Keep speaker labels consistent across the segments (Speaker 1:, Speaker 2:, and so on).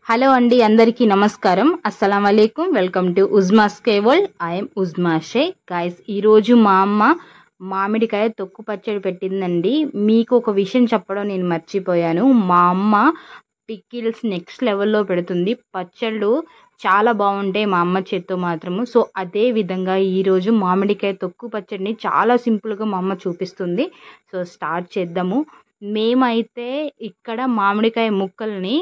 Speaker 1: Hello అండి, అందరికీ నమస్కారం. అస్సలం వాలేకుమ్. Welcome to Uzma's world. I'm Uzma Shaikh. Guys, ఈరోజు మా అమ్మ మామిడికాయ తొక్కు పచ్చడి పెట్టిందండి. మీకు ఒక విషయం చెప్పడం నేను మర్చిపోయాను. మా అమ్మ పికిల్స్ నెక్స్ట్ లెవెల్లో పెడుతుంది. పచ్చళ్ళు చాలా బాగుంటాయి మా అమ్మ చేత్తో మాత్రము. సో అదే విధంగా ఈరోజు మామిడికాయ తొక్కు పచ్చడిని చాలా సింపుల్గా మా అమ్మ చూపిస్తుంది. సో స్టార్ట్ చేద్దాము. మేమైతే ఇక్కడ మామిడికాయ ముక్కల్ని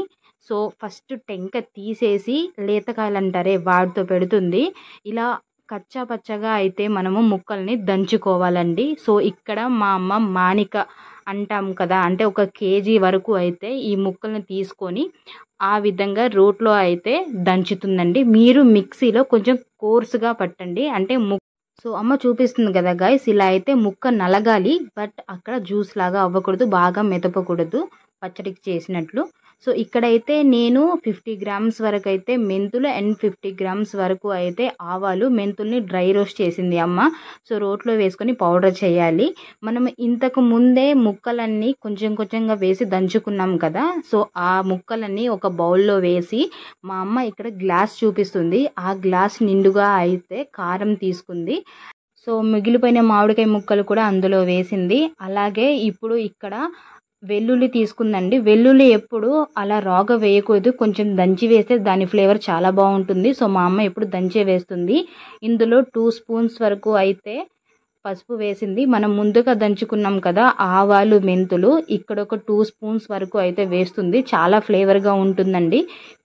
Speaker 1: ఫస్ట్ టెంక తీసేసి లేతకాయలు అంటారే వాటితో పెడుతుంది. ఇలా కచ్చా పచ్చగా అయితే మనము ముక్కల్ని దంచుకోవాలండి. సో ఇక్కడ మా అమ్మ మానిక అంటాం కదా, అంటే 1 కేజీ వరకు అయితే ఈ ముక్కల్ని తీసుకొని ఆ విధంగా రోట్లో అయితే దంచుతుందండి. మీరు మిక్సీలో కొంచెం కోర్సుగా పట్టండి. అంటే సో అమ్మ చూపిస్తుంది కదా గైస్, ఇలా అయితే ముక్క నలగాలి. బట్ అక్కడ జ్యూస్ లాగా అవ్వకూడదు, బాగా మెదపకూడదు పచ్చడికి చేసినట్లు. సో ఇక్కడైతే నేను 50 గ్రామ్స్ వరకు అయితే మెంతులు అండ్ 50 గ్రామ్స్ వరకు అయితే ఆవాలు, మెంతుల్ని డ్రై రోస్ట్ చేసింది అమ్మ. సో రోట్లో వేసుకొని పౌడర్ చేయాలి. మనం ఇంతకు ముందే ముక్కలన్నీ కొంచెం కొంచెంగా వేసి దంచుకున్నాం కదా. సో ఆ ముక్కలన్నీ ఒక బౌల్లో వేసి మా అమ్మ ఇక్కడ గ్లాస్ చూపిస్తుంది. ఆ గ్లాస్ నిండుగా అయితే కారం తీసుకుంది. సో మిగిలిపోయిన మామిడికాయ ముక్కలు కూడా అందులో వేసింది. అలాగే ఇప్పుడు ఇక్కడ వెల్లుల్లి తీసుకుందండి. వెల్లుల్లి ఎప్పుడు అలా రాగా వేయకూడదు, కొంచెం దంచి వేస్తే దాని ఫ్లేవర్ చాలా బాగుంటుంది. సో మా అమ్మ ఎప్పుడు దంచే వేస్తుంది. ఇందులో 2 స్పూన్స్ వరకు అయితే పసుపు వేసింది. మనం ముందుగా దంచుకున్నాం కదా ఆవాలు, మెంతులు, ఇక్కడ ఒక 2 స్పూన్స్ వరకు అయితే వేస్తుంది. చాలా ఫ్లేవర్గా ఉంటుందండి.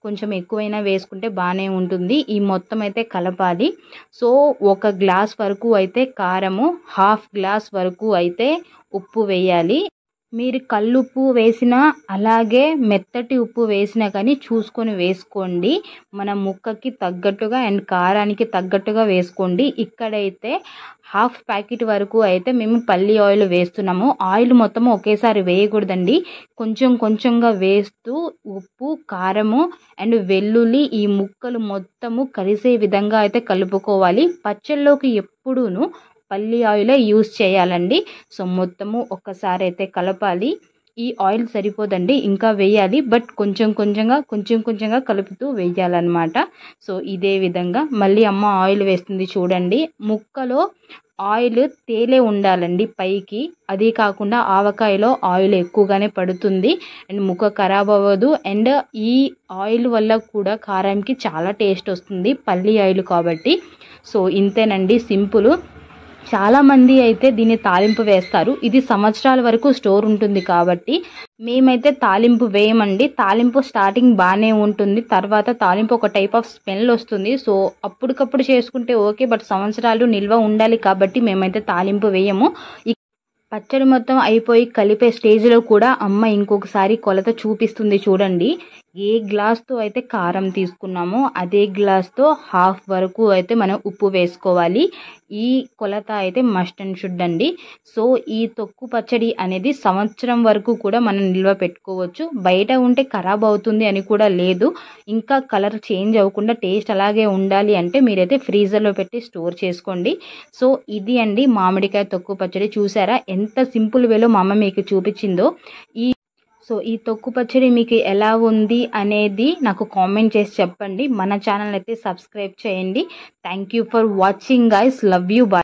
Speaker 1: కొంచెం ఎక్కువైనా వేసుకుంటే బాగానే ఉంటుంది. ఈ మొత్తం అయితే కలపాలి. సో 1 గ్లాస్ వరకు అయితే కారము, 1/2 గ్లాస్ వరకు అయితే ఉప్పు వేయాలి. మీరు కల్లుప్పు వేసినా అలాగే మెత్తటి ఉప్పు వేసినా కానీ చూసుకొని వేసుకోండి. మన ముక్కకి తగ్గట్టుగా అండ్ కారానికి తగ్గట్టుగా వేసుకోండి. ఇక్కడైతే 1/2 ప్యాకెట్ వరకు అయితే మేము పల్లి ఆయిల్ వేస్తున్నాము. ఆయిల్ మొత్తం ఒకేసారి వేయకూడదండి, కొంచెం కొంచెంగా వేస్తూ ఉప్పు, కారము అండ్ వెల్లుల్లి ఈ ముక్కలు మొత్తము కలిసే విధంగా అయితే కలుపుకోవాలి. పచ్చళ్ళలోకి ఎప్పుడూను పల్లి ఆయిలే యూస్ చేయాలండి. సో మొత్తము ఒక్కసారి అయితే కలపాలి. ఈ ఆయిల్ సరిపోదండి, ఇంకా వేయాలి. బట్ కొంచెం కొంచెంగా కలుపుతూ వేయాలన్నమాట. సో ఇదే విధంగా మళ్ళీ అమ్మ ఆయిల్ వేస్తుంది చూడండి. ముక్కలో ఆయిల్ తేలే ఉండాలండి పైకి. అదే కాకుండా ఆవకాయలో ఆయిల్ ఎక్కువగానే పడుతుంది అండ్ ముక్క ఖరాబ్ అవ్వదు. అండ్ ఈ ఆయిల్ వల్ల కూడా కారానికి చాలా టేస్ట్ వస్తుంది, పల్లి ఆయిల్ కాబట్టి. సో ఇంతేనండి, సింపుల్. చాలామంది అయితే దీన్ని తాలింపు వేస్తారు. ఇది సంవత్సరాల వరకు స్టోర్ ఉంటుంది కాబట్టి మేమైతే తాలింపు వేయమండి. తాలింపు స్టార్టింగ్ బాగానే ఉంటుంది, తర్వాత తాలింపు ఒక టైప్ ఆఫ్ స్మెల్ వస్తుంది. సో అప్పటికప్పుడు చేసుకుంటే ఓకే, బట్ సంవత్సరాలు నిల్వ ఉండాలి కాబట్టి మేమైతే తాలింపు వేయము. పచ్చడి మొత్తం అయిపోయి కలిపే స్టేజ్లో కూడా అమ్మ ఇంకొకసారి కొలత చూపిస్తుంది చూడండి. ఏ గ్లాస్తో అయితే కారం తీసుకున్నామో అదే గ్లాస్తో 1/2 వరకు అయితే మనం ఉప్పు వేసుకోవాలి. ఈ కొలత అయితే మస్ట్ అండ్ షుడ్ అండి. సో ఈ తొక్కు పచ్చడి అనేది సంవత్సరం వరకు కూడా మనం నిల్వ పెట్టుకోవచ్చు. బయట ఉంటే ఖరాబ్ అవుతుంది అని కూడా లేదు. ఇంకా కలర్ చేంజ్ అవ్వకుండా టేస్ట్ అలాగే ఉండాలి అంటే మీరైతే ఫ్రీజర్లో పెట్టి స్టోర్ చేసుకోండి. సో ఇది అండి మామిడికాయ తొక్కు పచ్చడి. చూసారా ఎంత సింపుల్ వేలో మా అమ్మ మీకు చూపించిందో. ఈ తొక్కు పచ్చడి మీకు ఎలా ఉంది అనేది నాకు కామెంట్ చేసి చెప్పండి. మన ఛానల్ అయితే సబ్స్క్రైబ్ చేయండి. Thank you for watching guys. Love you. Bye.